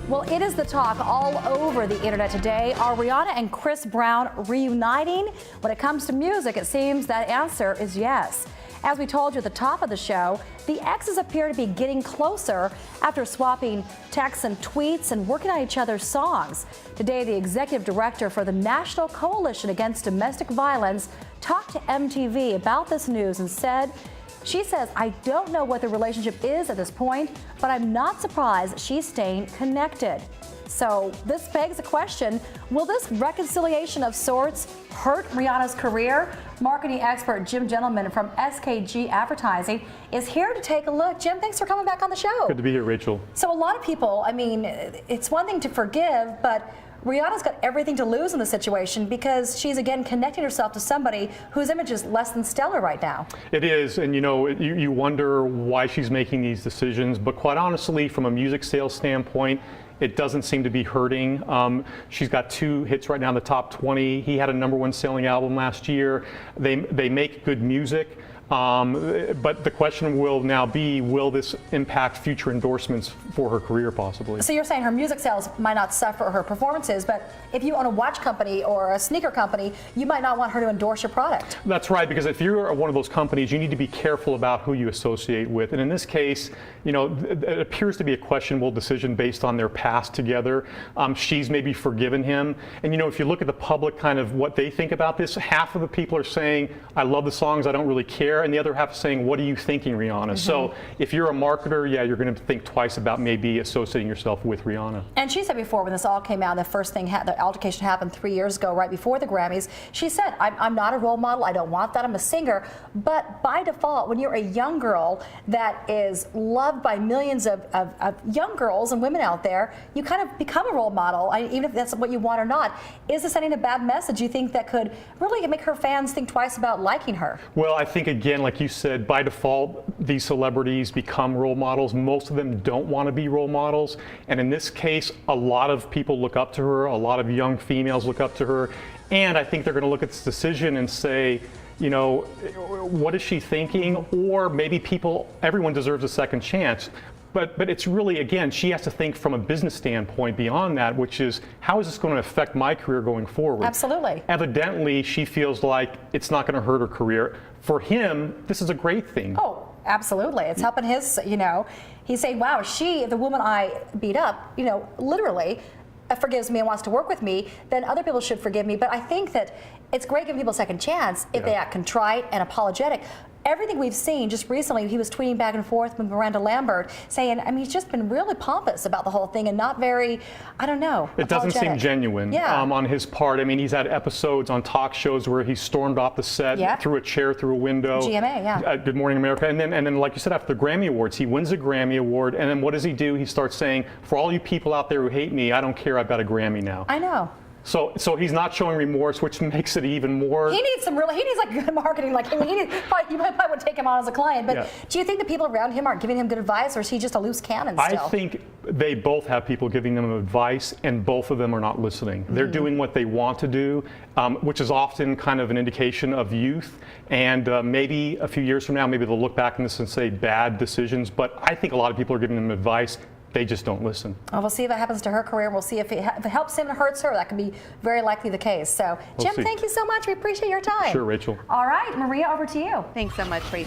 Well, it is the talk all over the internet today. Are Rihanna and Chris Brown reuniting? When it comes to music, it seems that answer is yes. As we told you at the top of the show, the exes appear to be getting closer after swapping texts and tweets and working on each other's songs. Today, the executive director for the National Coalition Against Domestic Violence talked to MTV about this news and said, she says, I don't know what the relationship is at this point, but I'm not surprised she's staying connected. So this begs the question, will this reconciliation of sorts hurt Rihanna's career? Marketing expert Jim Gentleman from SKG Advertising is here to take a look. Jim, thanks for coming back on the show. Good to be here, Rachel. So a lot of people, I mean, it's one thing to forgive, but Rihanna's got everything to lose in the situation because she's again connecting herself to somebody whose image is less than stellar right now. It is, and you know, you wonder why she's making these decisions, but quite honestly, from a music sales standpoint, it doesn't seem to be hurting. She's got 2 hits right now in the top 20. He had a #1 selling album last year. They make good music. But the question will now be, will this impact future endorsements for her career possibly? So you're saying her music sales might not suffer her performances, but if you own a watch company or a sneaker company, you might not want her to endorse your product. That's right, because if you're one of those companies, you need to be careful about who you associate with. And in this case, you know, it appears to be a questionable decision based on their past together. She's maybe forgiven him. And you know, if you look at the public kind of what they think about this, half of the people are saying, I love the songs, I don't really care. And the other half is saying, what are you thinking, Rihanna? Mm-hmm. So if you're a marketer, yeah, you're going to think twice about maybe associating yourself with Rihanna. And she said before, when this all came out, the first thing, the altercation happened 3 years ago, right before the Grammys, she said, I'm not a role model, I don't want that, I'm a singer. But by default, when you're a young girl that is loved by millions of young girls and women out there, you kind of become a role model, even if that's what you want or not. Is this sending a bad message, you think, that could really make her fans think twice about liking her? Well, I think, again, like you said, by default, these celebrities become role models. Most of them don't want to be role models. And in this case, a lot of people look up to her. A lot of young females look up to her. And I think they're going to look at this decision and say, you know, what is she thinking? Or maybe everyone deserves a second chance. But it's really, again, she has to think from a business standpoint beyond that, which is, how is this going to affect my career going forward? Absolutely. Evidently, she feels like it's not going to hurt her career. For him, this is a great thing. Oh, absolutely. It's helping his, you know, he's saying, wow, the woman I beat up, you know, literally forgives me and wants to work with me, then other people should forgive me. But I think that it's great giving people a second chance if they act contrite and apologetic. Everything we've seen just recently, he was tweeting back and forth with Miranda Lambert saying, I mean, he's just been really pompous about the whole thing and not very, I don't know, it doesn't seem genuine on his part. I mean, he's had episodes on talk shows where he stormed off the set, threw a chair through a window. GMA, Good Morning America. And then, like you said, after the Grammy Awards, he wins a Grammy Award. And then what does he do? He starts saying, for all you people out there who hate me, I don't care, I've got a Grammy now. I know. So he's not showing remorse, which makes it even more. He needs like good marketing. Like, I mean, you probably would take him on as a client. But do you think the people around him aren't giving him good advice, or is he just a loose cannon still? I think they both have people giving them advice, and both of them are not listening. Mm-hmm. They're doing what they want to do, which is often kind of an indication of youth. And maybe a few years from now, maybe they'll look back on this and say bad decisions. But I think a lot of people are giving them advice. They just don't listen. Well, we'll see if that happens to her career. We'll see if it helps him and hurts her. That could be very likely the case. So, Jim, thank you so much. We appreciate your time. Sure, Rachel. All right, Maria, over to you. Thanks so much, Rachel.